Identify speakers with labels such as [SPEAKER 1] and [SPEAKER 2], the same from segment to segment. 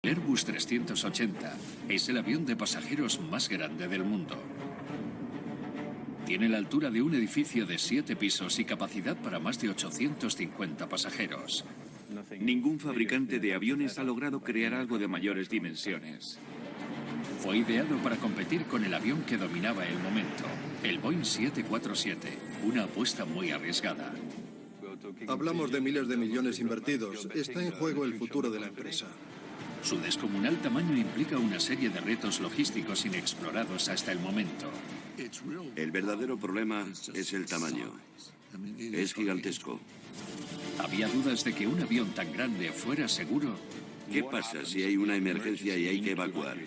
[SPEAKER 1] Airbus 380 es el avión de pasajeros más grande del mundo. Tiene la altura de un edificio de 7 pisos y capacidad para más de 850 pasajeros.
[SPEAKER 2] Ningún fabricante de aviones ha logrado crear algo de mayores dimensiones.
[SPEAKER 1] Fue ideado para competir con el avión que dominaba el momento, el Boeing 747, una apuesta muy arriesgada.
[SPEAKER 3] Hablamos de miles de millones invertidos. Está en juego el futuro de la empresa.
[SPEAKER 1] Su descomunal tamaño implica una serie de retos logísticos inexplorados hasta el momento.
[SPEAKER 4] El verdadero problema es el tamaño. Es gigantesco.
[SPEAKER 1] ¿Había dudas de que un avión tan grande fuera seguro?
[SPEAKER 4] ¿Qué pasa si hay una emergencia y hay que evacuar?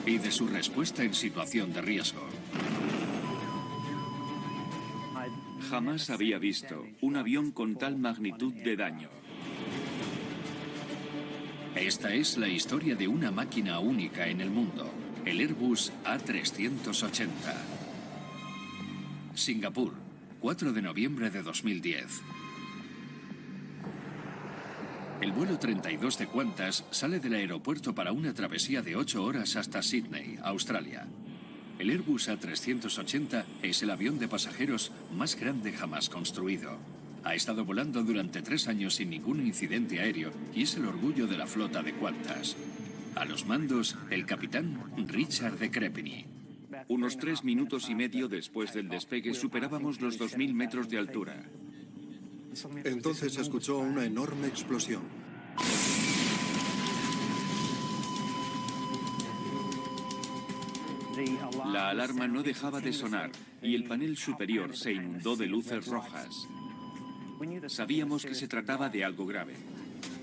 [SPEAKER 1] Y de su respuesta en situación de riesgo.
[SPEAKER 2] Jamás había visto un avión con tal magnitud de daño.
[SPEAKER 1] Esta es la historia de una máquina única en el mundo, el Airbus A380. Singapur, 4 de noviembre de 2010. El vuelo 32 de Qantas sale del aeropuerto para una travesía de 8 horas hasta Sydney, Australia. El Airbus A380 es el avión de pasajeros más grande jamás construido. Ha estado volando durante 3 años sin ningún incidente aéreo y es el orgullo de la flota de Qantas. A los mandos, el capitán Richard de Crepini.
[SPEAKER 2] Unos 3 minutos y medio después del despegue superábamos los 2000 metros de altura.
[SPEAKER 3] Entonces se escuchó una enorme explosión.
[SPEAKER 2] La alarma no dejaba de sonar y el panel superior se inundó de luces rojas. Sabíamos que se trataba de algo grave.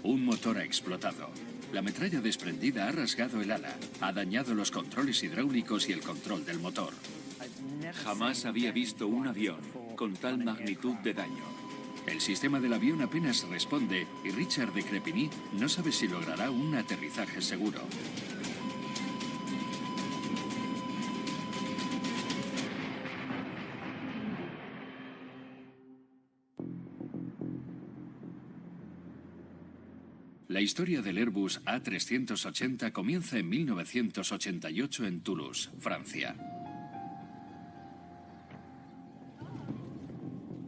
[SPEAKER 1] Un motor ha explotado. La metralla desprendida ha rasgado el ala, ha dañado los controles hidráulicos y el control del motor.
[SPEAKER 2] Jamás había visto un avión con tal magnitud de daño.
[SPEAKER 1] El sistema del avión apenas responde y Richard de Crepini no sabe si logrará un aterrizaje seguro. La historia del Airbus A380 comienza en 1988 en Toulouse, Francia.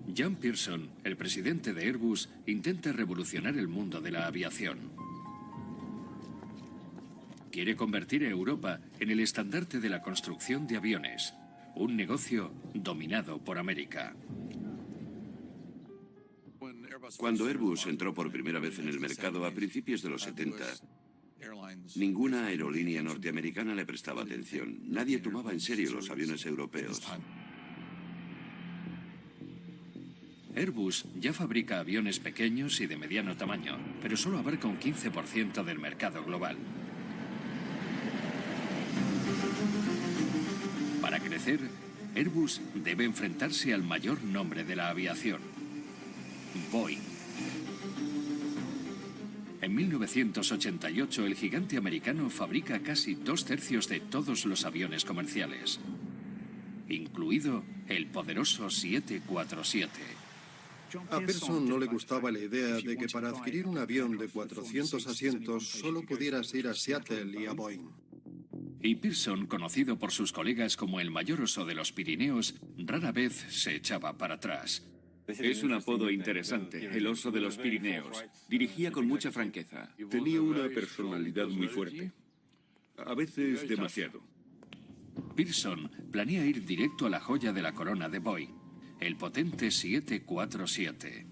[SPEAKER 1] Jean Pearson, el presidente de Airbus, intenta revolucionar el mundo de la aviación. Quiere convertir a Europa en el estandarte de la construcción de aviones, un negocio dominado por América.
[SPEAKER 4] Cuando Airbus entró por primera vez en el mercado a principios de los 70, ninguna aerolínea norteamericana le prestaba atención. Nadie tomaba en serio los aviones europeos.
[SPEAKER 1] Airbus ya fabrica aviones pequeños y de mediano tamaño, pero solo abarca un 15% del mercado global. Para crecer, Airbus debe enfrentarse al mayor nombre de la aviación: Boeing. En 1988, el gigante americano fabrica casi 2/3 de todos los aviones comerciales, incluido el poderoso 747.
[SPEAKER 3] A Pearson no le gustaba la idea de que para adquirir un avión de 400 asientos solo pudieras ir a Seattle y a Boeing.
[SPEAKER 1] Y Pearson, conocido por sus colegas como el mayor oso de los Pirineos, rara vez se echaba para atrás.
[SPEAKER 2] Es un apodo interesante, el oso de los Pirineos. Dirigía con mucha franqueza.
[SPEAKER 5] Tenía una personalidad muy fuerte. A veces demasiado.
[SPEAKER 1] Pearson planea ir directo a la joya de la corona de Boeing, el potente 747.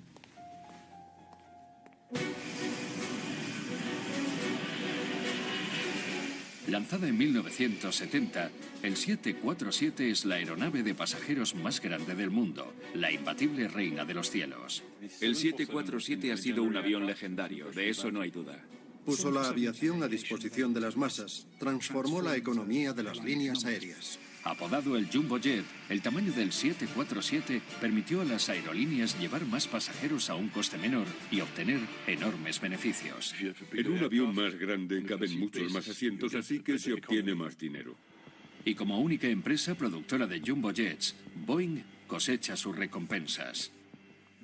[SPEAKER 1] Lanzada en 1970, el 747 es la aeronave de pasajeros más grande del mundo, la imbatible reina de los cielos.
[SPEAKER 2] El 747 ha sido un avión legendario, de eso no hay duda.
[SPEAKER 3] Puso la aviación a disposición de las masas, transformó la economía de las líneas aéreas.
[SPEAKER 1] Apodado el Jumbo Jet, el tamaño del 747 permitió a las aerolíneas llevar más pasajeros a un coste menor y obtener enormes beneficios.
[SPEAKER 5] En un avión más grande caben muchos más asientos, así que se obtiene más dinero.
[SPEAKER 1] Y como única empresa productora de Jumbo Jets, Boeing cosecha sus recompensas.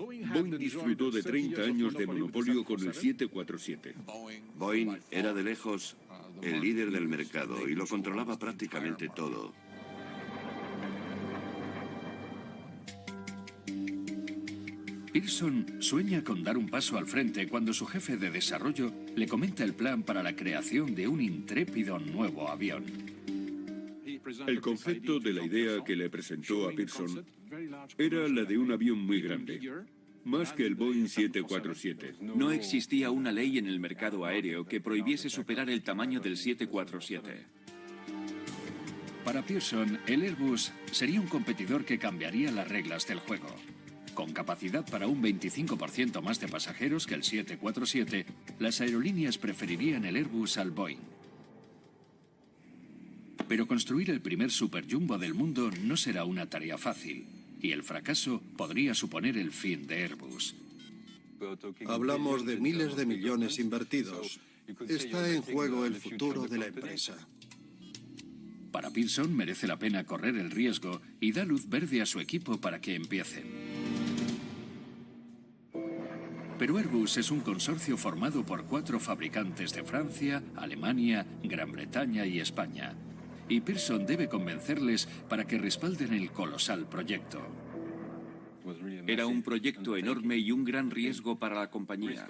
[SPEAKER 5] Boeing disfrutó de 30 años de monopolio con el 747.
[SPEAKER 4] Boeing era de lejos el líder del mercado y lo controlaba prácticamente todo.
[SPEAKER 1] Pearson sueña con dar un paso al frente cuando su jefe de desarrollo le comenta el plan para la creación de un intrépido nuevo avión.
[SPEAKER 5] El concepto de la idea que le presentó a Pearson era la de un avión muy grande, más que el Boeing 747.
[SPEAKER 2] No existía una ley en el mercado aéreo que prohibiese superar el tamaño del 747.
[SPEAKER 1] Para Pearson, el Airbus sería un competidor que cambiaría las reglas del juego. Con capacidad para un 25% más de pasajeros que el 747, las aerolíneas preferirían el Airbus al Boeing. Pero construir el primer superjumbo del mundo no será una tarea fácil, y el fracaso podría suponer el fin de Airbus.
[SPEAKER 3] Hablamos de miles de millones invertidos. Está en juego el futuro de la empresa.
[SPEAKER 1] Para Pearson merece la pena correr el riesgo y da luz verde a su equipo para que empiecen. Pero Airbus es un consorcio formado por 4 fabricantes de Francia, Alemania, Gran Bretaña y España. Y Pearson debe convencerles para que respalden el colosal proyecto.
[SPEAKER 2] Era un proyecto enorme y un gran riesgo para la compañía,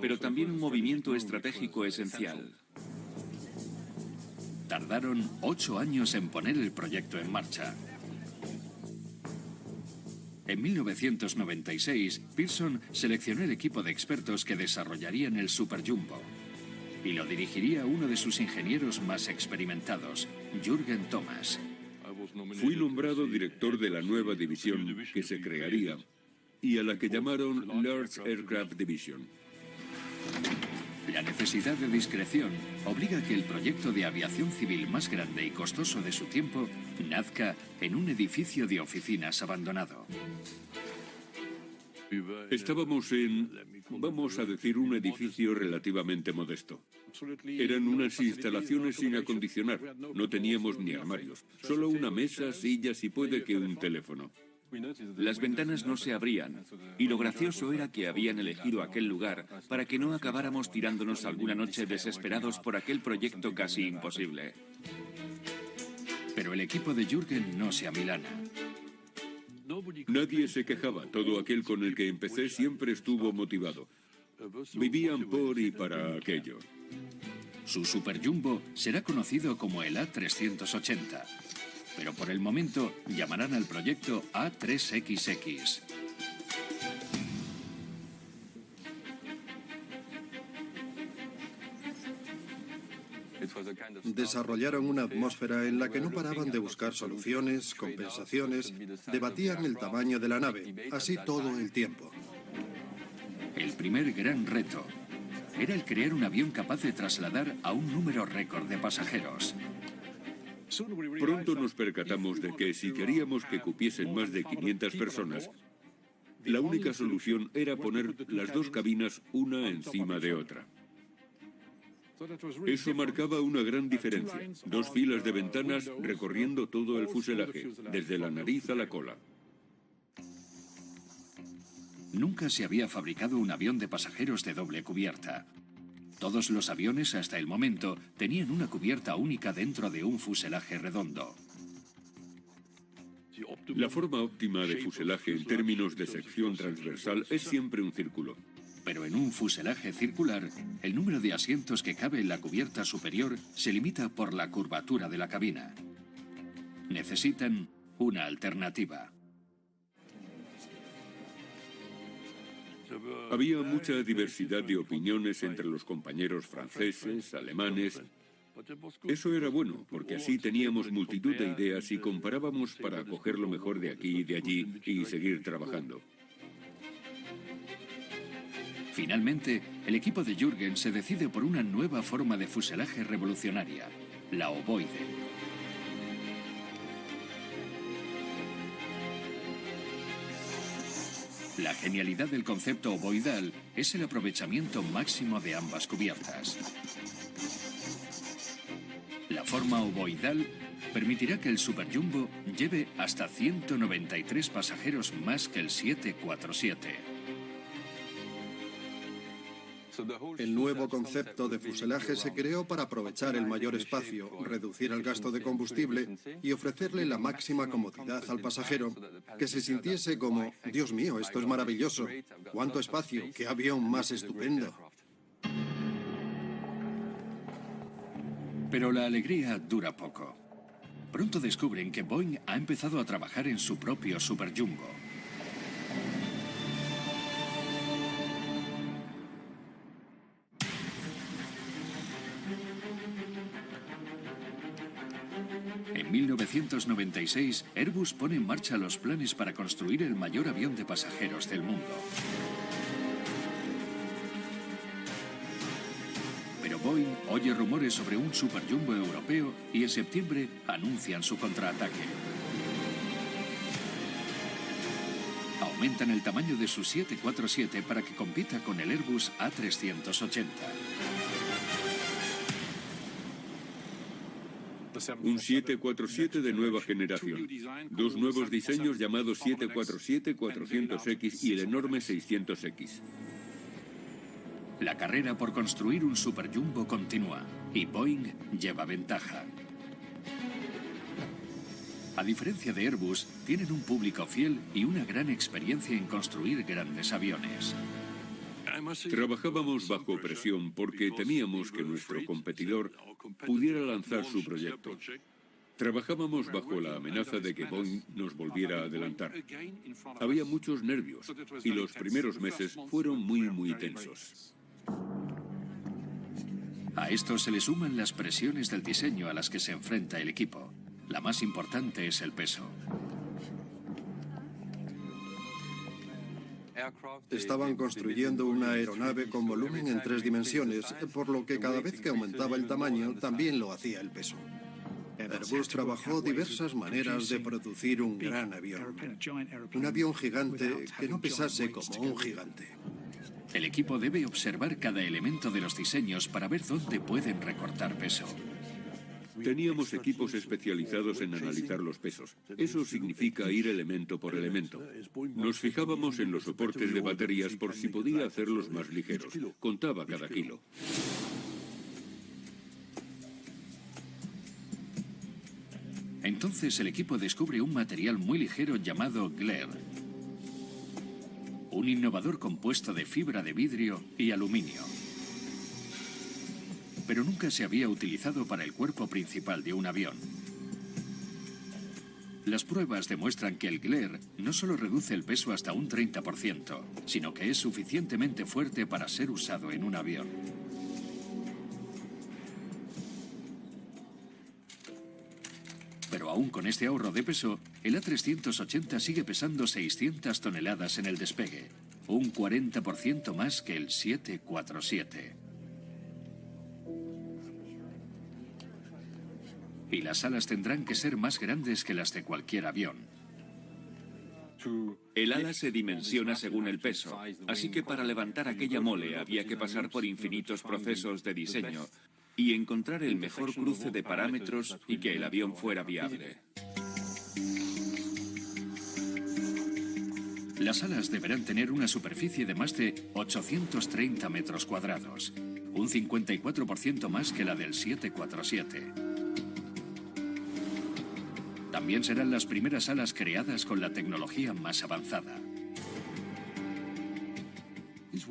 [SPEAKER 2] pero también un movimiento estratégico esencial.
[SPEAKER 1] Tardaron 8 años en poner el proyecto en marcha. En 1996, Pearson seleccionó el equipo de expertos que desarrollarían el Superjumbo y lo dirigiría uno de sus ingenieros más experimentados, Jürgen Thomas.
[SPEAKER 5] Fui nombrado director de la nueva división que se crearía y a la que llamaron Large Aircraft Division.
[SPEAKER 1] La necesidad de discreción obliga a que el proyecto de aviación civil más grande y costoso de su tiempo nazca en un edificio de oficinas abandonado.
[SPEAKER 5] Estábamos en, vamos a decir, un edificio relativamente modesto. Eran unas instalaciones sin acondicionar. No teníamos ni armarios, solo una mesa, sillas y puede que un teléfono.
[SPEAKER 2] Las ventanas no se abrían, y lo gracioso era que habían elegido aquel lugar para que no acabáramos tirándonos alguna noche desesperados por aquel proyecto casi imposible.
[SPEAKER 1] Pero el equipo de Jürgen no se amilana.
[SPEAKER 5] Nadie se quejaba, todo aquel con el que empecé siempre estuvo motivado. Vivían por y para aquello.
[SPEAKER 1] Su Superjumbo será conocido como el A380. Pero por el momento llamarán al proyecto A3XX.
[SPEAKER 3] Desarrollaron una atmósfera en la que no paraban de buscar soluciones, compensaciones, debatían el tamaño de la nave, así todo el tiempo.
[SPEAKER 1] El primer gran reto era el crear un avión capaz de trasladar a un número récord de pasajeros.
[SPEAKER 5] Pronto nos percatamos de que si queríamos que cupiesen más de 500 personas, la única solución era poner las 2 cabinas una encima de otra. Eso marcaba una gran diferencia. 2 filas de ventanas recorriendo todo el fuselaje, desde la nariz a la cola.
[SPEAKER 1] Nunca se había fabricado un avión de pasajeros de doble cubierta. Todos los aviones hasta el momento tenían una cubierta única dentro de un fuselaje redondo.
[SPEAKER 5] La forma óptima de fuselaje en términos de sección transversal es siempre un círculo.
[SPEAKER 1] Pero en un fuselaje circular, el número de asientos que cabe en la cubierta superior se limita por la curvatura de la cabina. Necesitan una alternativa.
[SPEAKER 5] Había mucha diversidad de opiniones entre los compañeros franceses, alemanes. Eso era bueno, porque así teníamos multitud de ideas y comparábamos para coger lo mejor de aquí y de allí y seguir trabajando.
[SPEAKER 1] Finalmente, el equipo de Jürgen se decide por una nueva forma de fuselaje revolucionaria, la ovoide. La genialidad del concepto ovoidal es el aprovechamiento máximo de ambas cubiertas. La forma ovoidal permitirá que el Super Jumbo lleve hasta 193 pasajeros más que el 747.
[SPEAKER 3] El nuevo concepto de fuselaje se creó para aprovechar el mayor espacio, reducir el gasto de combustible y ofrecerle la máxima comodidad al pasajero, que se sintiese como, Dios mío, esto es maravilloso, cuánto espacio, qué avión más estupendo.
[SPEAKER 1] Pero la alegría dura poco. Pronto descubren que Boeing ha empezado a trabajar en su propio Super Jumbo. En 1996, Airbus pone en marcha los planes para construir el mayor avión de pasajeros del mundo. Pero Boeing oye rumores sobre un Super Jumbo europeo y en septiembre anuncian su contraataque. Aumentan el tamaño de su 747 para que compita con el Airbus A380.
[SPEAKER 5] Un 747 de nueva generación. Dos nuevos diseños llamados 747, 400X y el enorme 600X.
[SPEAKER 1] La carrera por construir un Super Jumbo continúa y Boeing lleva ventaja. A diferencia de Airbus, tienen un público fiel y una gran experiencia en construir grandes aviones.
[SPEAKER 5] Trabajábamos bajo presión porque temíamos que nuestro competidor pudiera lanzar su proyecto. Trabajábamos bajo la amenaza de que Boeing nos volviera a adelantar. Había muchos nervios y los primeros meses fueron muy tensos.
[SPEAKER 1] A esto se le suman las presiones del diseño a las que se enfrenta el equipo. La más importante es el peso.
[SPEAKER 3] Estaban construyendo una aeronave con volumen en 3 dimensiones, por lo que cada vez que aumentaba el tamaño, también lo hacía el peso. Airbus trabajó diversas maneras de producir un gran avión. Un avión gigante que no pesase como un gigante.
[SPEAKER 1] El equipo debe observar cada elemento de los diseños para ver dónde pueden recortar peso.
[SPEAKER 5] Teníamos equipos especializados en analizar los pesos. Eso significa ir elemento por elemento. Nos fijábamos en los soportes de baterías por si podía hacerlos más ligeros. Contaba cada kilo.
[SPEAKER 1] Entonces el equipo descubre un material muy ligero llamado Glare. Un innovador compuesto de fibra de vidrio y aluminio. Pero nunca se había utilizado para el cuerpo principal de un avión. Las pruebas demuestran que el Glare no solo reduce el peso hasta un 30%, sino que es suficientemente fuerte para ser usado en un avión. Pero aún con este ahorro de peso, el A380 sigue pesando 600 toneladas en el despegue, un 40% más que el 747. Y las alas tendrán que ser más grandes que las de cualquier avión.
[SPEAKER 2] El ala se dimensiona según el peso, así que para levantar aquella mole había que pasar por infinitos procesos de diseño y encontrar el mejor cruce de parámetros y que el avión fuera viable.
[SPEAKER 1] Las alas deberán tener una superficie de más de 830 metros cuadrados, un 54% más que la del 747. También serán las primeras alas creadas con la tecnología más avanzada.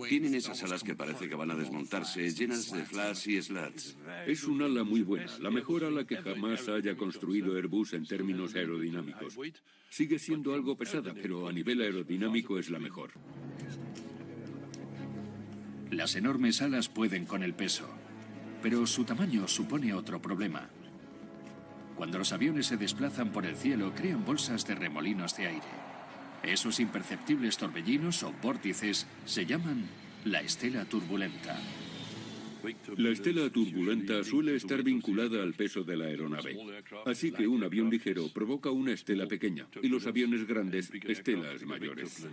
[SPEAKER 4] Tienen esas alas que parece que van a desmontarse, llenas de flaps y slats.
[SPEAKER 5] Es un ala muy buena, la mejor ala que jamás haya construido Airbus en términos aerodinámicos. Sigue siendo algo pesada, pero a nivel aerodinámico es la mejor.
[SPEAKER 1] Las enormes alas pueden con el peso, pero su tamaño supone otro problema. Cuando los aviones se desplazan por el cielo, crean bolsas de remolinos de aire. Esos imperceptibles torbellinos o vórtices se llaman la estela turbulenta.
[SPEAKER 5] La estela turbulenta suele estar vinculada al peso de la aeronave. Así que un avión ligero provoca una estela pequeña y los aviones grandes, estelas mayores.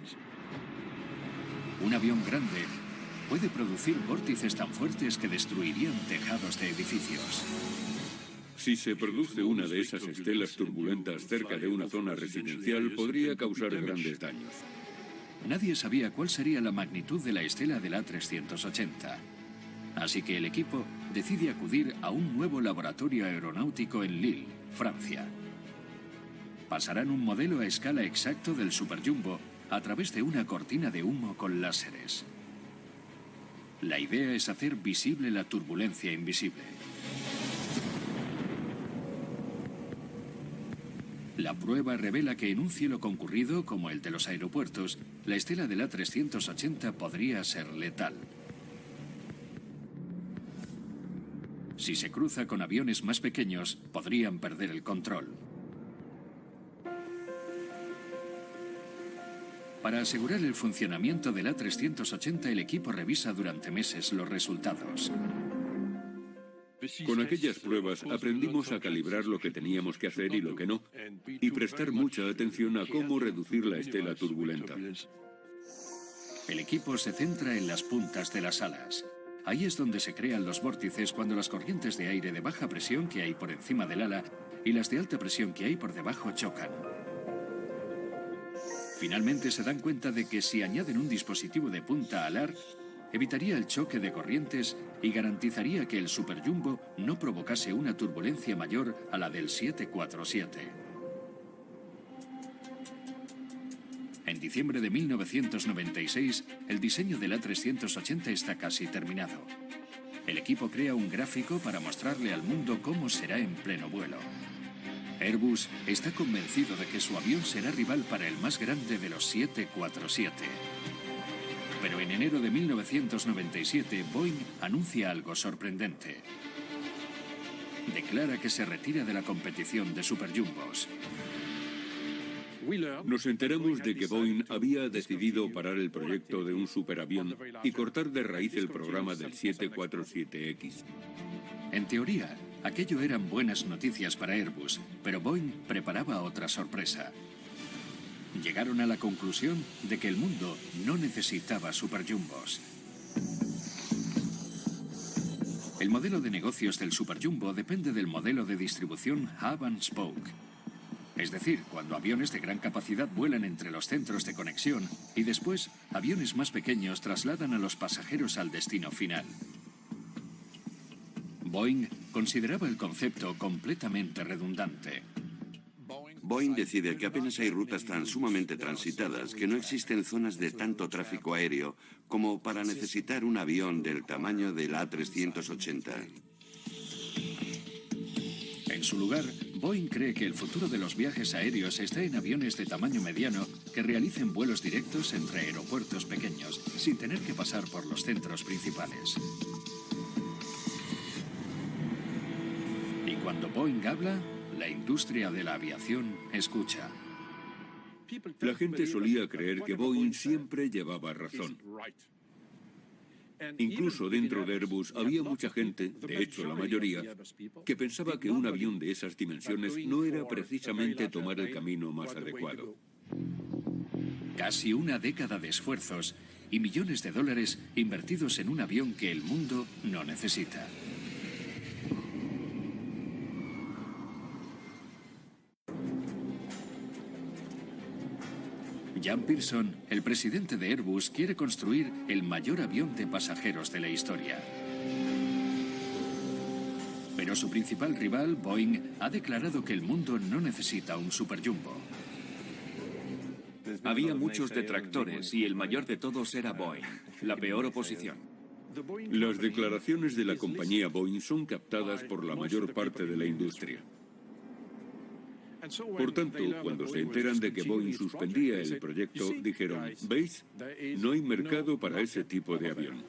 [SPEAKER 1] Un avión grande puede producir vórtices tan fuertes que destruirían tejados de edificios.
[SPEAKER 5] Si se produce una de esas estelas turbulentas cerca de una zona residencial, podría causar grandes daños.
[SPEAKER 1] Nadie sabía cuál sería la magnitud de la estela del A380. Así que el equipo decide acudir a un nuevo laboratorio aeronáutico en Lille, Francia. Pasarán un modelo a escala exacto del Superjumbo a través de una cortina de humo con láseres. La idea es hacer visible la turbulencia invisible. La prueba revela que en un cielo concurrido como el de los aeropuertos, la estela del A380 podría ser letal. Si se cruza con aviones más pequeños, podrían perder el control. Para asegurar el funcionamiento del A380, el equipo revisa durante meses los resultados.
[SPEAKER 5] Con aquellas pruebas aprendimos a calibrar lo que teníamos que hacer y lo que no, y prestar mucha atención a cómo reducir la estela turbulenta.
[SPEAKER 1] El equipo se centra en las puntas de las alas. Ahí es donde se crean los vórtices cuando las corrientes de aire de baja presión que hay por encima del ala y las de alta presión que hay por debajo chocan. Finalmente se dan cuenta de que si añaden un dispositivo de punta alar, evitaría el choque de corrientes y garantizaría que el Superjumbo no provocase una turbulencia mayor a la del 747. En diciembre de 1996, el diseño del A380 está casi terminado. El equipo crea un gráfico para mostrarle al mundo cómo será en pleno vuelo. Airbus está convencido de que su avión será rival para el más grande de los 747. Pero en enero de 1997, Boeing anuncia algo sorprendente. Declara que se retira de la competición de superjumbos.
[SPEAKER 5] Nos enteramos de que Boeing había decidido parar el proyecto de un superavión y cortar de raíz el programa del 747X.
[SPEAKER 1] En teoría, aquello eran buenas noticias para Airbus, pero Boeing preparaba otra sorpresa. Llegaron a la conclusión de que el mundo no necesitaba superjumbos. El modelo de negocios del superjumbo depende del modelo de distribución hub and spoke. Es decir, cuando aviones de gran capacidad vuelan entre los centros de conexión y después aviones más pequeños trasladan a los pasajeros al destino final. Boeing consideraba el concepto completamente redundante.
[SPEAKER 4] Boeing decide que apenas hay rutas tan sumamente transitadas que no existen zonas de tanto tráfico aéreo como para necesitar un avión del tamaño del A380.
[SPEAKER 1] En su lugar, Boeing cree que el futuro de los viajes aéreos está en aviones de tamaño mediano que realicen vuelos directos entre aeropuertos pequeños, sin tener que pasar por los centros principales. Y cuando Boeing habla, la industria de la aviación escucha.
[SPEAKER 5] La gente solía creer que Boeing siempre llevaba razón. Incluso dentro de Airbus había mucha gente, de hecho la mayoría, que pensaba que un avión de esas dimensiones no era precisamente tomar el camino más adecuado.
[SPEAKER 1] Casi una década de esfuerzos y millones de dólares invertidos en un avión que el mundo no necesita. Jan Pearson, el presidente de Airbus, quiere construir el mayor avión de pasajeros de la historia. Pero su principal rival, Boeing, ha declarado que el mundo no necesita un superjumbo.
[SPEAKER 2] Había muchos detractores y el mayor de todos era Boeing, la peor oposición.
[SPEAKER 5] Las declaraciones de la compañía Boeing son captadas por la mayor parte de la industria. Por tanto, cuando se enteran de que Boeing suspendía el proyecto, dijeron, ¿veis? No hay mercado para ese tipo de avión.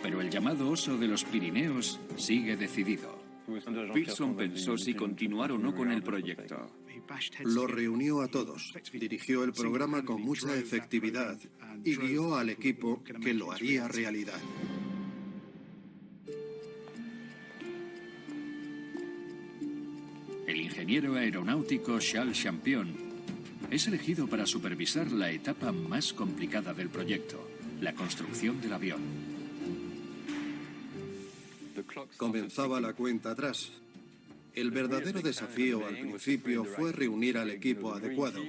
[SPEAKER 1] Pero el llamado oso de los Pirineos sigue decidido.
[SPEAKER 2] Pearson pensó si continuar o no con el proyecto.
[SPEAKER 3] Lo reunió a todos, dirigió el programa con mucha efectividad y guió al equipo que lo haría realidad.
[SPEAKER 1] El ingeniero aeronáutico Charles Champion es elegido para supervisar la etapa más complicada del proyecto, la construcción del avión.
[SPEAKER 3] Comenzaba la cuenta atrás. El verdadero desafío al principio fue reunir al equipo adecuado,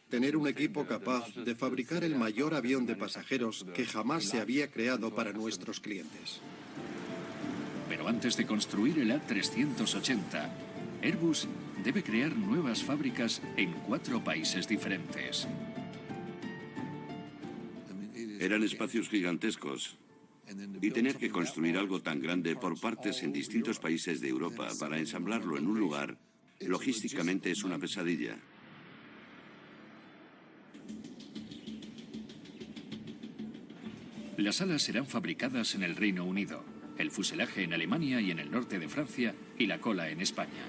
[SPEAKER 3] tener un equipo capaz de fabricar el mayor avión de pasajeros que jamás se había creado para nuestros clientes.
[SPEAKER 1] Pero antes de construir el A380, Airbus debe crear nuevas fábricas en 4 países diferentes.
[SPEAKER 4] Eran espacios gigantescos. Y tener que construir algo tan grande por partes en distintos países de Europa para ensamblarlo en un lugar, logísticamente es una pesadilla.
[SPEAKER 1] Las alas serán fabricadas en el Reino Unido, el fuselaje en Alemania y en el norte de Francia y la cola en España.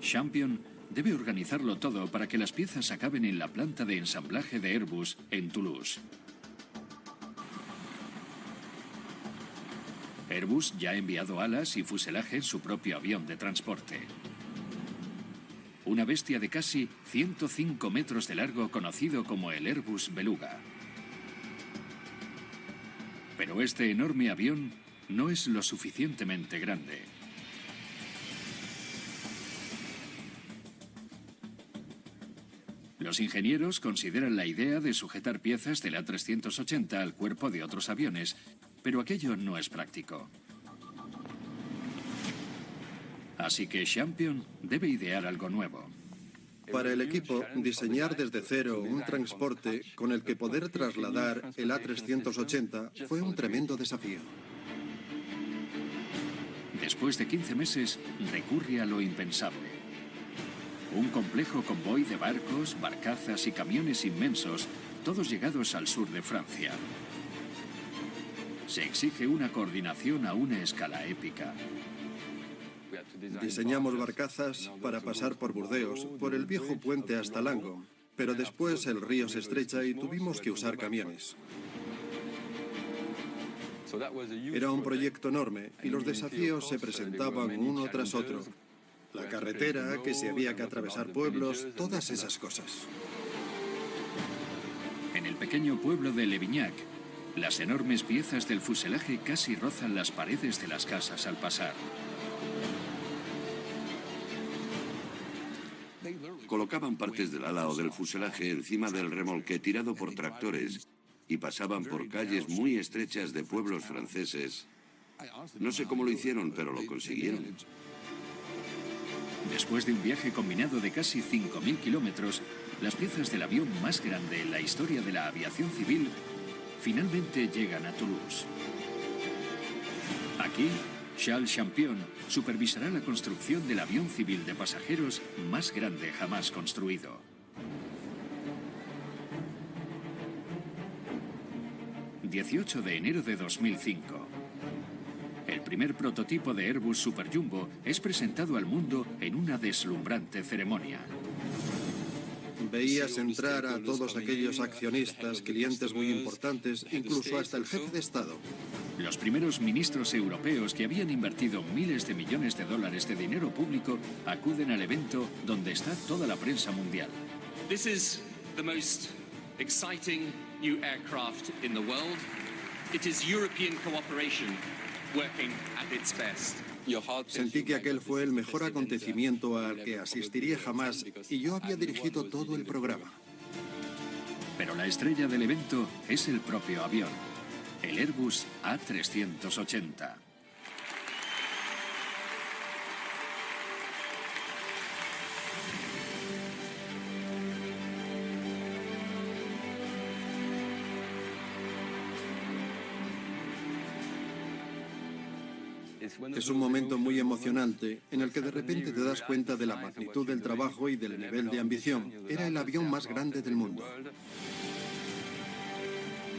[SPEAKER 1] Champion debe organizarlo todo para que las piezas acaben en la planta de ensamblaje de Airbus en Toulouse. Airbus ya ha enviado alas y fuselaje en su propio avión de transporte. Una bestia de casi 105 metros de largo conocido como el Airbus Beluga. Pero este enorme avión no es lo suficientemente grande. Los ingenieros consideran la idea de sujetar piezas del A380 al cuerpo de otros aviones, pero aquello no es práctico. Así que Champion debe idear algo nuevo.
[SPEAKER 3] Para el equipo, diseñar desde cero un transporte con el que poder trasladar el A380 fue un tremendo desafío.
[SPEAKER 1] Después de 15 meses, recurre a lo impensable. Un complejo convoy de barcos, barcazas y camiones inmensos, todos llegados al sur de Francia. Se exige una coordinación a una escala épica.
[SPEAKER 3] Diseñamos barcazas para pasar por Burdeos, por el viejo puente hasta Langon, pero después el río se estrecha y tuvimos que usar camiones. Era un proyecto enorme y los desafíos se presentaban uno tras otro. La carretera, que se había que atravesar pueblos, todas esas cosas.
[SPEAKER 1] En el pequeño pueblo de Levignac, las enormes piezas del fuselaje casi rozan las paredes de las casas al pasar.
[SPEAKER 4] Colocaban partes del ala o del fuselaje encima del remolque tirado por tractores y pasaban por calles muy estrechas de pueblos franceses. No sé cómo lo hicieron, pero lo consiguieron.
[SPEAKER 1] Después de un viaje combinado de casi 5.000 kilómetros, las piezas del avión más grande en la historia de la aviación civil finalmente llegan a Toulouse. Aquí, Charles Champion supervisará la construcción del avión civil de pasajeros más grande jamás construido. ...18 de enero de 2005... El primer prototipo de Airbus Super Jumbo es presentado al mundo en una deslumbrante ceremonia.
[SPEAKER 3] Veías entrar a todos aquellos accionistas, clientes muy importantes, incluso hasta el jefe de Estado.
[SPEAKER 1] Los primeros ministros europeos que habían invertido miles de millones de dólares de dinero público acuden al evento donde está toda la prensa mundial.
[SPEAKER 6] This is the most exciting new aircraft in the world. It is European cooperation working at its best.
[SPEAKER 3] Sentí que aquel fue el mejor acontecimiento al que asistiría jamás y yo había dirigido todo el programa.
[SPEAKER 1] Pero la estrella del evento es el propio avión, el Airbus A380.
[SPEAKER 3] Es un momento muy emocionante en el que de repente te das cuenta de la magnitud del trabajo y del nivel de ambición. Era el avión más grande del mundo.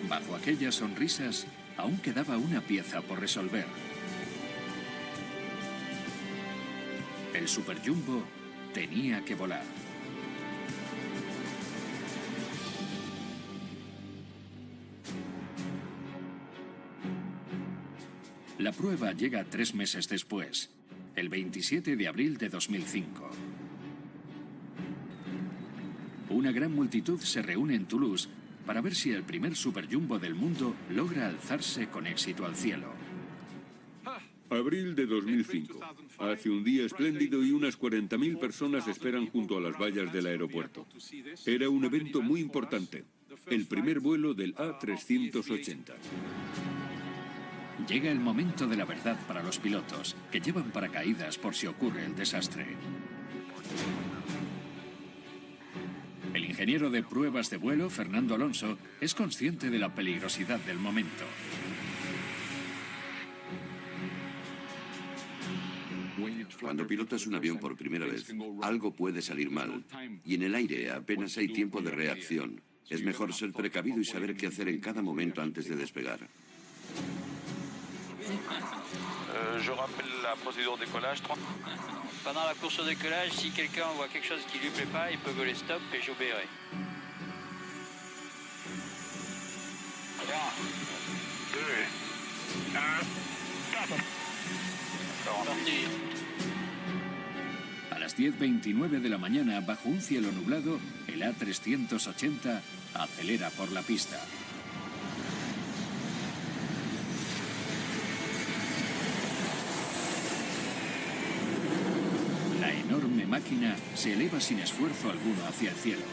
[SPEAKER 1] Bajo aquellas sonrisas, aún quedaba una pieza por resolver. El Super Jumbo tenía que volar. La prueba llega 3 meses después, el 27 de abril de 2005. Una gran multitud se reúne en Toulouse para ver si el primer Super Jumbo del mundo logra alzarse con éxito al cielo.
[SPEAKER 5] Abril de 2005. Hace un día espléndido y unas 40.000 personas esperan junto a las vallas del aeropuerto. Era un evento muy importante. El primer vuelo del A380.
[SPEAKER 1] Llega el momento de la verdad para los pilotos, que llevan paracaídas por si ocurre el desastre. El ingeniero de pruebas de vuelo, Fernando Alonso, es consciente de la peligrosidad del momento.
[SPEAKER 4] Cuando pilotas un avión por primera vez, algo puede salir mal. Y en el aire apenas hay tiempo de reacción. Es mejor ser precavido y saber qué hacer en cada momento antes de despegar.
[SPEAKER 7] Je rappelle la procédure de décollage. Pendant la course au décollage, si quelqu'un voit quelque chose qui lui plaît pas, il peut gueuler stop et j'obéirai. 3, 2, 1, stop.
[SPEAKER 1] A las 10:29 de la mañana, bajo un cielo nublado, el A380 acelera por la pista. La enorme máquina se eleva sin esfuerzo alguno hacia el cielo.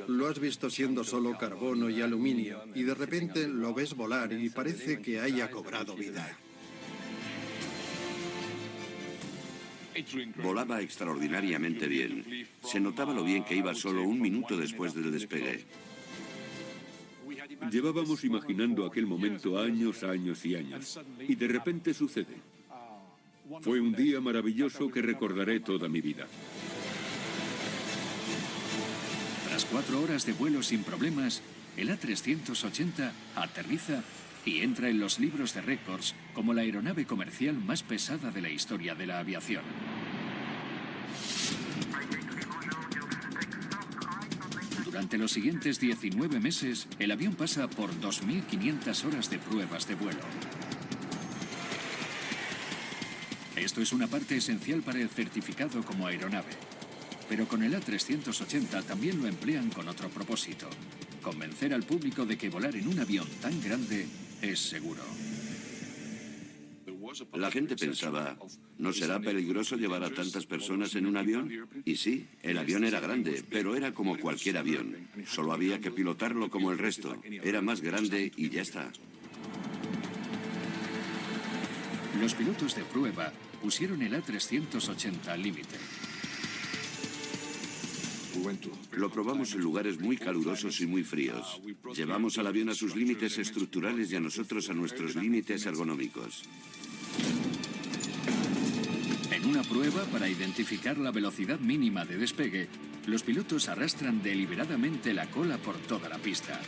[SPEAKER 3] Lo has visto siendo solo carbono y aluminio, y de repente lo ves volar y parece que haya cobrado vida.
[SPEAKER 4] Volaba extraordinariamente bien. Se notaba lo bien que iba solo un minuto después del despegue.
[SPEAKER 5] Llevábamos imaginando aquel momento años, años y años. Y de repente sucede. Fue un día maravilloso que recordaré toda mi vida.
[SPEAKER 1] Tras 4 horas de vuelo sin problemas, el A380 aterriza y entra en los libros de récords como la aeronave comercial más pesada de la historia de la aviación. Durante los siguientes 19 meses, el avión pasa por 2.500 horas de pruebas de vuelo. Esto es una parte esencial para el certificado como aeronave. Pero con el A380 también lo emplean con otro propósito: convencer al público de que volar en un avión tan grande es seguro.
[SPEAKER 4] La gente pensaba, ¿no será peligroso llevar a tantas personas en un avión? Y sí, el avión era grande, pero era como cualquier avión. Solo había que pilotarlo como el resto. Era más grande y ya está.
[SPEAKER 1] Los pilotos de prueba pusieron el A380 al límite.
[SPEAKER 4] Lo probamos en lugares muy calurosos y muy fríos. Llevamos al avión a sus límites estructurales y a nosotros a nuestros límites ergonómicos.
[SPEAKER 1] En una prueba para identificar la velocidad mínima de despegue, los pilotos arrastran deliberadamente la cola por toda la pista.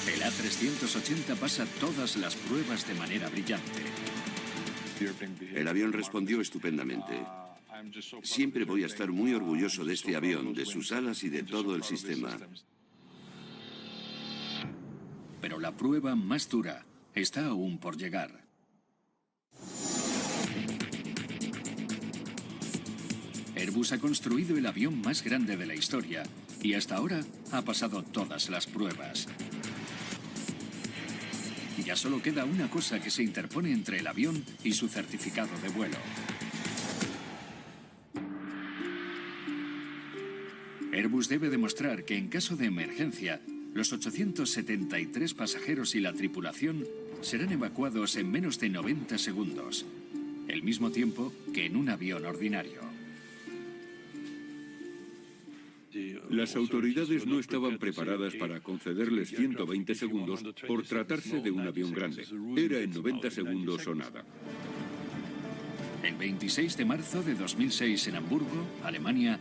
[SPEAKER 1] El A380 pasa todas las pruebas de manera brillante.
[SPEAKER 4] El avión respondió estupendamente. Siempre voy a estar muy orgulloso de este avión, de sus alas y de todo el sistema.
[SPEAKER 1] Pero la prueba más dura está aún por llegar. Airbus ha construido el avión más grande de la historia y hasta ahora ha pasado todas las pruebas. Ya solo queda una cosa que se interpone entre el avión y su certificado de vuelo. Airbus debe demostrar que en caso de emergencia, los 873 pasajeros y la tripulación serán evacuados en menos de 90 segundos, el mismo tiempo que en un avión ordinario.
[SPEAKER 5] Las autoridades no estaban preparadas para concederles 120 segundos por tratarse de un avión grande. Era en 90 segundos o nada.
[SPEAKER 1] El 26 de marzo de 2006 en Hamburgo, Alemania,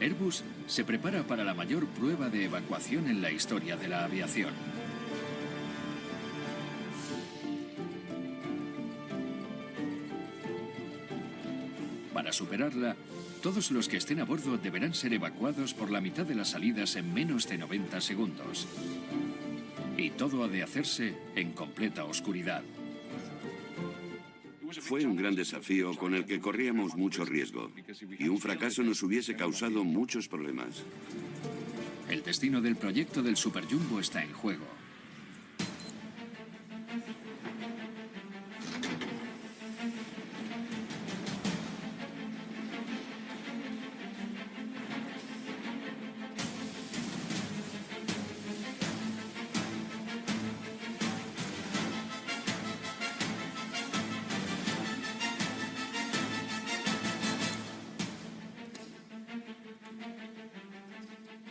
[SPEAKER 1] Airbus se prepara para la mayor prueba de evacuación en la historia de la aviación. Para superarla, todos los que estén a bordo deberán ser evacuados por la mitad de las salidas en menos de 90 segundos. Y todo ha de hacerse en completa oscuridad.
[SPEAKER 4] Fue un gran desafío con el que corríamos mucho riesgo. Y un fracaso nos hubiese causado muchos problemas.
[SPEAKER 1] El destino del proyecto del Super Jumbo está en juego.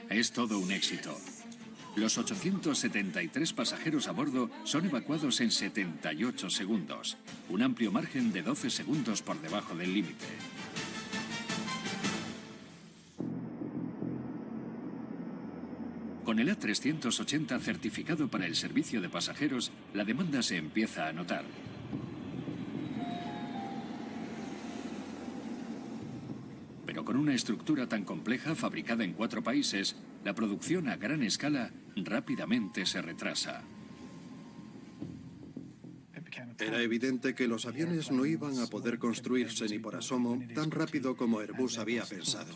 [SPEAKER 1] Es todo un éxito. Los 873 pasajeros a bordo son evacuados en 78 segundos, un amplio margen de 12 segundos por debajo del límite. Con el A380 certificado para el servicio de pasajeros, la demanda se empieza a notar. Pero con una estructura tan compleja, fabricada en 4 países, la producción a gran escala rápidamente se retrasa.
[SPEAKER 3] Era evidente que los aviones no iban a poder construirse ni por asomo tan rápido como Airbus había pensado.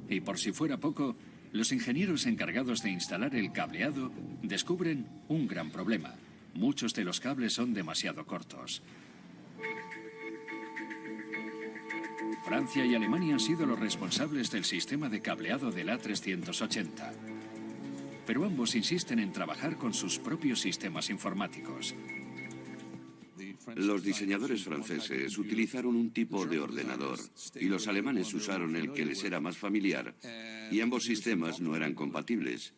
[SPEAKER 1] Y por si fuera poco, los ingenieros encargados de instalar el cableado descubren un gran problema. Muchos de los cables son demasiado cortos. Francia y Alemania han sido los responsables del sistema de cableado del A380. Pero ambos insisten en trabajar con sus propios sistemas informáticos.
[SPEAKER 4] Los diseñadores franceses utilizaron un tipo de ordenador y los alemanes usaron el que les era más familiar, y ambos sistemas no eran compatibles.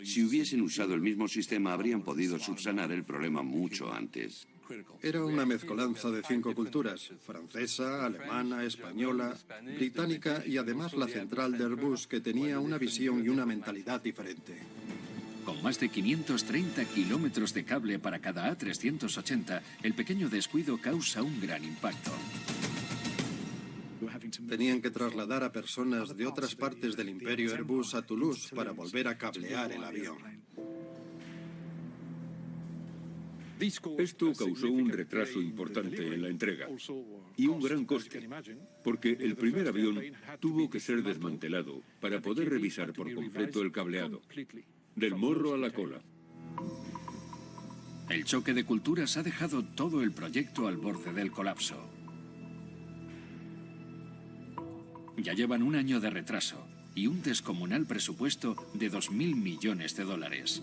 [SPEAKER 4] Si hubiesen usado el mismo sistema habrían podido subsanar el problema mucho antes.
[SPEAKER 3] Era una mezcolanza de 5 culturas: francesa, alemana, española, británica y además la central de Airbus, que tenía una visión y una mentalidad diferente.
[SPEAKER 1] Con más de 530 kilómetros de cable para cada A380, el pequeño descuido causa un gran impacto.
[SPEAKER 3] Tenían que trasladar a personas de otras partes del imperio Airbus a Toulouse para volver a cablear el avión.
[SPEAKER 5] Esto causó un retraso importante en la entrega y un gran coste, porque el primer avión tuvo que ser desmantelado para poder revisar por completo el cableado, del morro a la cola.
[SPEAKER 1] El choque de culturas ha dejado todo el proyecto al borde del colapso. Ya llevan un año de retraso y un descomunal presupuesto de 2.000 millones de dólares.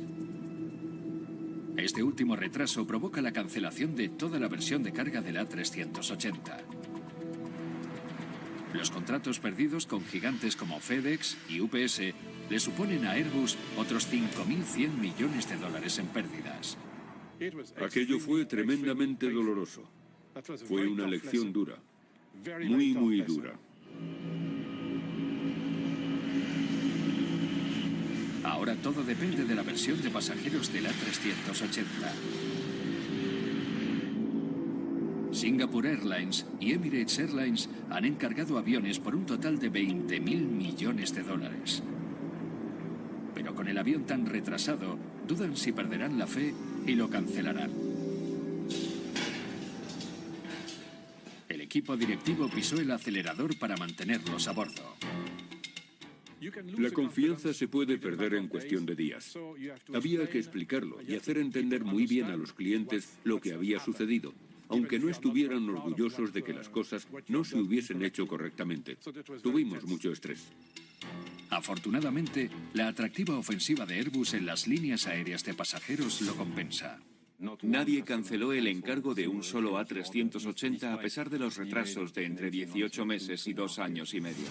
[SPEAKER 1] Este último retraso provoca la cancelación de toda la versión de carga del A380. Los contratos perdidos con gigantes como FedEx y UPS le suponen a Airbus otros 5.100 millones de dólares en pérdidas.
[SPEAKER 5] Aquello fue tremendamente doloroso. Fue una lección dura, muy, muy dura.
[SPEAKER 1] Ahora todo depende de la versión de pasajeros del A380. Singapore Airlines y Emirates Airlines han encargado aviones por un total de 20.000 millones de dólares. Pero con el avión tan retrasado, dudan si perderán la fe y lo cancelarán. El equipo directivo pisó el acelerador para mantenerlos a bordo.
[SPEAKER 5] La confianza se puede perder en cuestión de días. Había que explicarlo y hacer entender muy bien a los clientes lo que había sucedido, aunque no estuvieran orgullosos de que las cosas no se hubiesen hecho correctamente. Tuvimos mucho estrés.
[SPEAKER 1] Afortunadamente, la atractiva ofensiva de Airbus en las líneas aéreas de pasajeros lo compensa.
[SPEAKER 2] Nadie canceló el encargo de un solo A380 a pesar de los retrasos de entre 18 meses y 2 años y medio.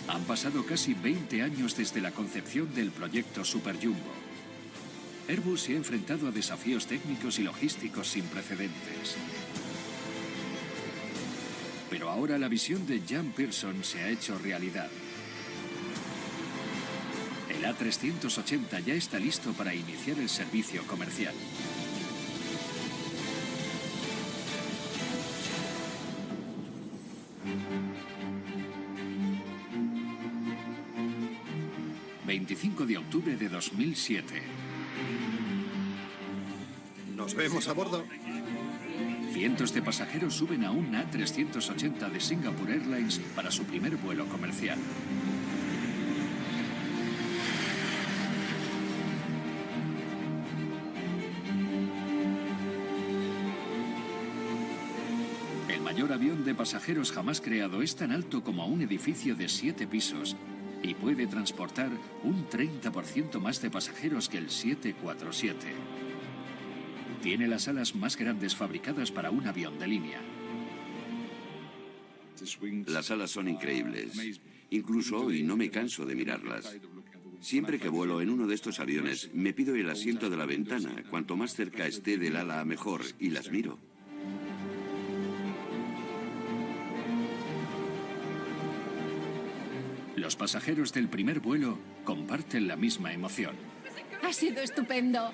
[SPEAKER 1] Han pasado casi 20 años desde la concepción del proyecto Super Jumbo. Airbus se ha enfrentado a desafíos técnicos y logísticos sin precedentes. Pero ahora la visión de Jan Pearson se ha hecho realidad. El A380 ya está listo para iniciar el servicio comercial. ...25 de octubre de 2007.
[SPEAKER 3] Nos vemos a bordo.
[SPEAKER 1] Cientos de pasajeros suben a un A380 de Singapore Airlines para su primer vuelo comercial. El mayor avión de pasajeros jamás creado es tan alto como un edificio de 7 pisos y puede transportar un 30% más de pasajeros que el 747. Tiene las alas más grandes fabricadas para un avión de línea.
[SPEAKER 4] Las alas son increíbles. Incluso hoy no me canso de mirarlas. Siempre que vuelo en uno de estos aviones, me pido el asiento de la ventana. Cuanto más cerca esté del ala, mejor, y las miro.
[SPEAKER 1] Los pasajeros del primer vuelo comparten la misma emoción.
[SPEAKER 8] Ha sido estupendo.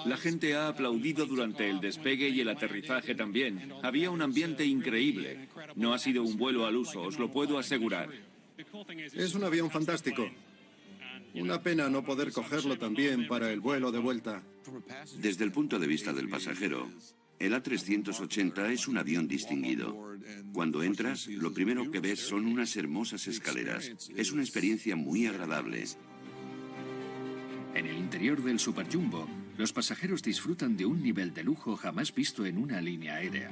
[SPEAKER 2] La gente ha aplaudido durante el despegue y el aterrizaje también. Había un ambiente increíble. No ha sido un vuelo al uso, os lo puedo asegurar.
[SPEAKER 3] Es un avión fantástico. Una pena no poder cogerlo también para el vuelo de vuelta.
[SPEAKER 4] Desde el punto de vista del pasajero, el A380 es un avión distinguido. Cuando entras, lo primero que ves son unas hermosas escaleras. Es una experiencia muy agradable.
[SPEAKER 1] En el interior del Super Jumbo, los pasajeros disfrutan de un nivel de lujo jamás visto en una línea aérea.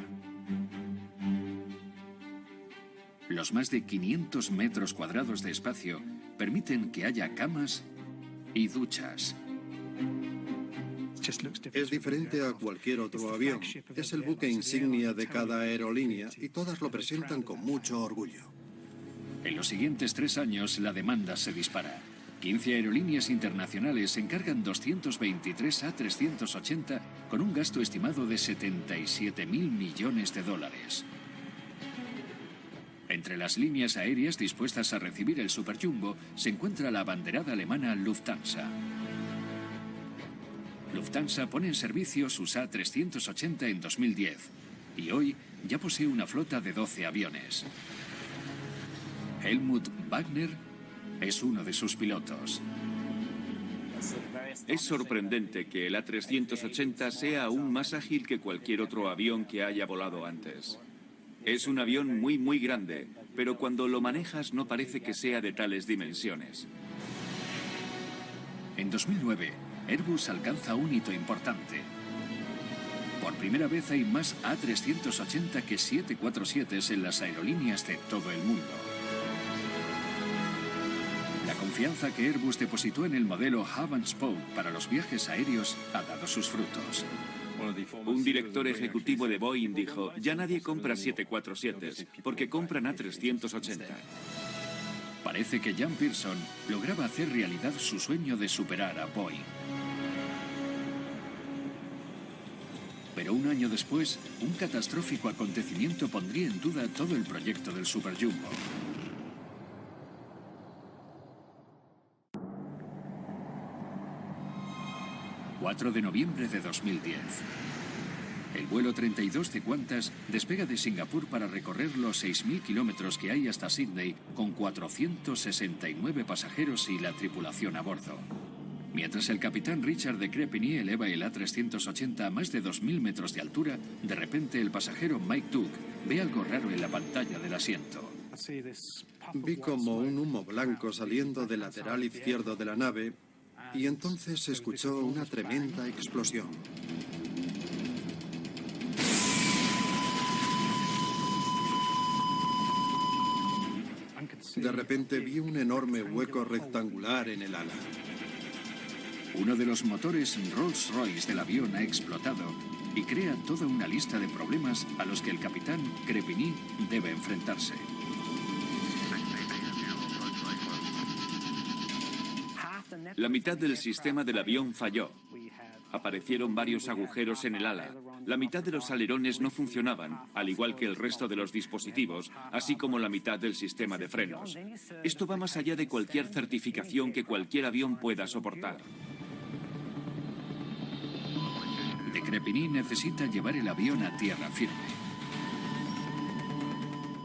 [SPEAKER 1] Los más de 500 metros cuadrados de espacio permiten que haya camas y duchas.
[SPEAKER 3] Es diferente a cualquier otro avión. Es el buque insignia de cada aerolínea y todas lo presentan con mucho orgullo.
[SPEAKER 1] En los siguientes 3 años, la demanda se dispara. 15 aerolíneas internacionales encargan 223 A380 con un gasto estimado de 77.000 millones de dólares. Entre las líneas aéreas dispuestas a recibir el Super Jumbo se encuentra la abanderada alemana Lufthansa. Lufthansa pone en servicio sus A380 en 2010 y hoy ya posee una flota de 12 aviones. Helmut Wagner es uno de sus pilotos.
[SPEAKER 2] Es sorprendente que el A380 sea aún más ágil que cualquier otro avión que haya volado antes. Es un avión muy grande, pero cuando lo manejas no parece que sea de tales dimensiones.
[SPEAKER 1] En 2009, Airbus alcanza un hito importante. Por primera vez hay más A380 que 747s en las aerolíneas de todo el mundo. La confianza que Airbus depositó en el modelo Hub and Spoke para los viajes aéreos ha dado sus frutos.
[SPEAKER 2] Un director ejecutivo de Boeing dijo: ya nadie compra 747s, porque compran A380.
[SPEAKER 1] Parece que Jan Pearson lograba hacer realidad su sueño de superar a Boeing. Pero un año después, un catastrófico acontecimiento pondría en duda todo el proyecto del Super Jumbo. ...4 de noviembre de 2010. El vuelo 32 de Qantas despega de Singapur para recorrer los 6.000 kilómetros que hay hasta Sydney con 469 pasajeros y la tripulación a bordo. Mientras el capitán Richard de Crepigny eleva el A380 a más de 2.000 metros de altura, de repente el pasajero Mike Tuck ve algo raro en la pantalla del asiento.
[SPEAKER 3] Vi como un humo blanco saliendo del lateral izquierdo de la nave y entonces se escuchó una tremenda explosión. De repente vi un enorme hueco rectangular en el ala.
[SPEAKER 1] Uno de los motores Rolls-Royce del avión ha explotado y crea toda una lista de problemas a los que el capitán Crepigny debe enfrentarse.
[SPEAKER 2] La mitad del sistema del avión falló. Aparecieron varios agujeros en el ala. La mitad de los alerones no funcionaban, al igual que el resto de los dispositivos, así como la mitad del sistema de frenos. Esto va más allá de cualquier certificación que cualquier avión pueda soportar.
[SPEAKER 1] De Crepigny necesita llevar el avión a tierra firme.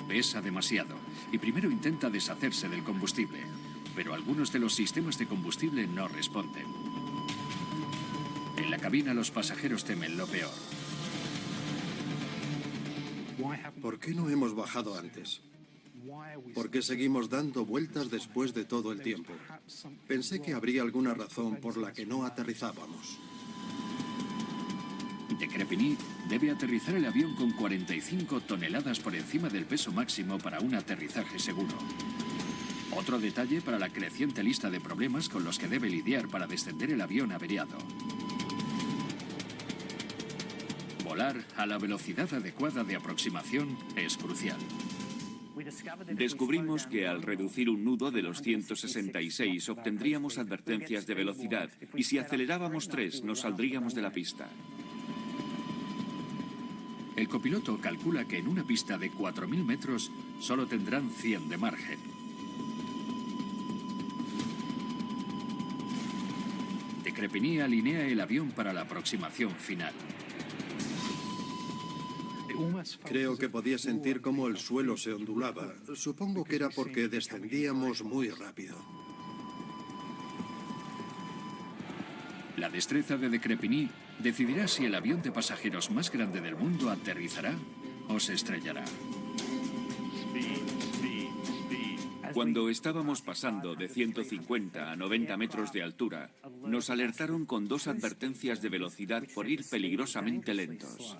[SPEAKER 1] Pesa demasiado y primero intenta deshacerse del combustible, pero algunos de los sistemas de combustible no responden. En la cabina los pasajeros temen lo peor.
[SPEAKER 3] ¿Por qué no hemos bajado antes? ¿Por qué seguimos dando vueltas después de todo el tiempo? Pensé que habría alguna razón por la que no aterrizábamos.
[SPEAKER 1] De Crepigny debe aterrizar el avión con 45 toneladas por encima del peso máximo para un aterrizaje seguro. Otro detalle para la creciente lista de problemas con los que debe lidiar para descender el avión averiado. Volar a la velocidad adecuada de aproximación es crucial.
[SPEAKER 2] Descubrimos que al reducir un nudo de los 166 obtendríamos advertencias de velocidad y si acelerábamos 3 nos saldríamos de la pista.
[SPEAKER 1] El copiloto calcula que en una pista de 4.000 metros solo tendrán 100 de margen. De Crepigny alinea el avión para la aproximación final.
[SPEAKER 3] Creo que podía sentir cómo el suelo se ondulaba. Supongo que era porque descendíamos muy rápido.
[SPEAKER 1] La destreza de Crepigny decidirá si el avión de pasajeros más grande del mundo aterrizará o se estrellará.
[SPEAKER 2] Cuando estábamos pasando de 150 a 90 metros de altura, nos alertaron con 2 advertencias de velocidad por ir peligrosamente lentos.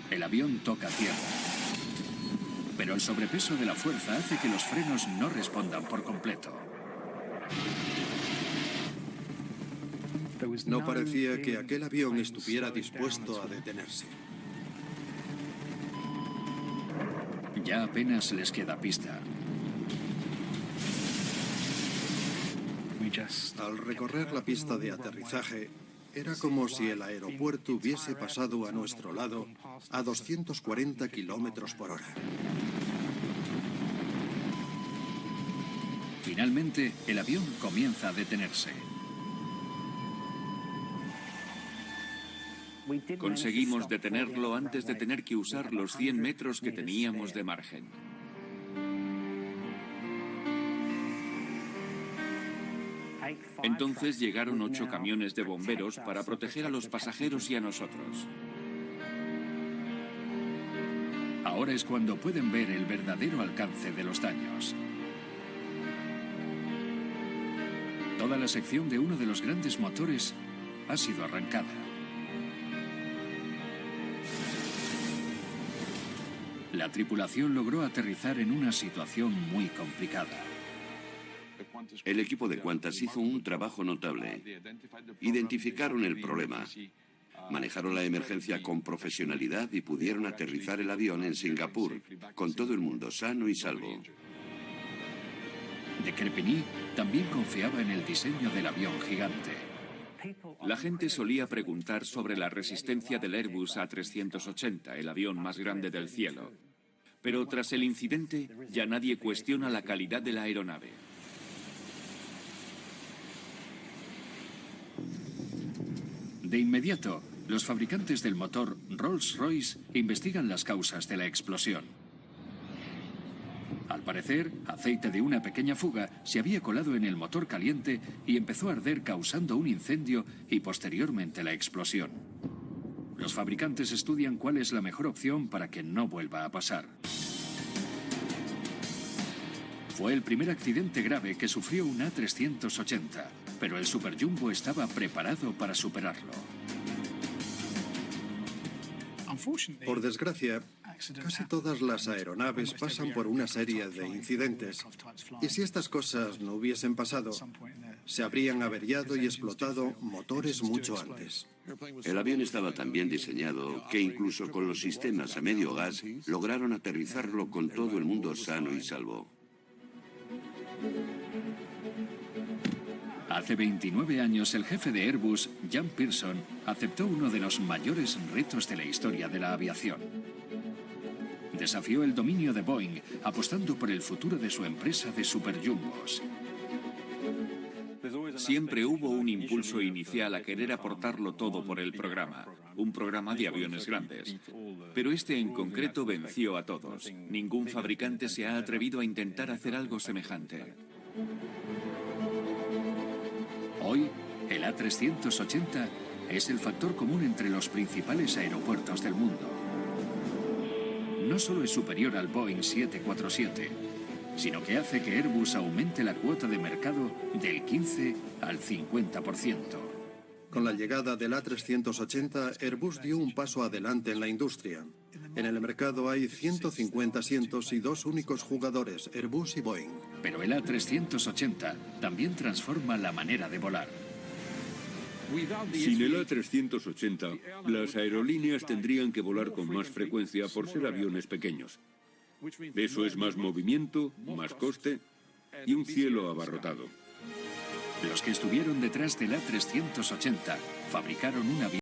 [SPEAKER 1] El avión toca tierra. Pero el sobrepeso de la fuerza hace que los frenos no respondan por completo.
[SPEAKER 3] No parecía que aquel avión estuviera dispuesto a detenerse.
[SPEAKER 1] Ya apenas les queda pista.
[SPEAKER 3] Al recorrer la pista de aterrizaje, era como si el aeropuerto hubiese pasado a nuestro lado a 240 kilómetros por hora.
[SPEAKER 1] Finalmente, el avión comienza a detenerse.
[SPEAKER 2] Conseguimos detenerlo antes de tener que usar los 100 metros que teníamos de margen. Entonces llegaron 8 camiones de bomberos para proteger a los pasajeros y a nosotros.
[SPEAKER 1] Ahora es cuando pueden ver el verdadero alcance de los daños. Toda la sección de uno de los grandes motores ha sido arrancada. La tripulación logró aterrizar en una situación muy complicada.
[SPEAKER 4] El equipo de Qantas hizo un trabajo notable. Identificaron el problema, manejaron la emergencia con profesionalidad y pudieron aterrizar el avión en Singapur, con todo el mundo sano y salvo.
[SPEAKER 1] De Crepigny también confiaba en el diseño del avión gigante.
[SPEAKER 2] La gente solía preguntar sobre la resistencia del Airbus A380, el avión más grande del cielo. Pero tras el incidente, ya nadie cuestiona la calidad de la aeronave.
[SPEAKER 1] De inmediato, los fabricantes del motor Rolls-Royce investigan las causas de la explosión. Al parecer, aceite de una pequeña fuga se había colado en el motor caliente y empezó a arder causando un incendio y posteriormente la explosión. Los fabricantes estudian cuál es la mejor opción para que no vuelva a pasar. Fue el primer accidente grave que sufrió un A380, pero el Super Jumbo estaba preparado para superarlo.
[SPEAKER 3] Por desgracia, casi todas las aeronaves pasan por una serie de incidentes. Y si estas cosas no hubiesen pasado, se habrían averiado y explotado motores mucho antes.
[SPEAKER 4] El avión estaba tan bien diseñado que incluso con los sistemas a medio gas lograron aterrizarlo con todo el mundo sano y salvo.
[SPEAKER 1] Hace 29 años, el jefe de Airbus, Jan Pearson, aceptó uno de los mayores retos de la historia de la aviación. Desafió el dominio de Boeing, apostando por el futuro de su empresa de superjumbos.
[SPEAKER 2] Siempre hubo un impulso inicial a querer aportarlo todo por el programa, un programa de aviones grandes. Pero este en concreto venció a todos. Ningún fabricante se ha atrevido a intentar hacer algo semejante.
[SPEAKER 1] A380 es el factor común entre los principales aeropuertos del mundo. No solo es superior al Boeing 747, sino que hace que Airbus aumente la cuota de mercado del 15 al 50%.
[SPEAKER 3] Con la llegada del A380, Airbus dio un paso adelante en la industria. En el mercado hay 150 asientos y dos únicos jugadores, Airbus y Boeing.
[SPEAKER 1] Pero el A380 también transforma la manera de volar.
[SPEAKER 5] Sin el A380, las aerolíneas tendrían que volar con más frecuencia por ser aviones pequeños. Eso es más movimiento, más coste y un cielo abarrotado.
[SPEAKER 1] Los que estuvieron detrás del A380 fabricaron un avión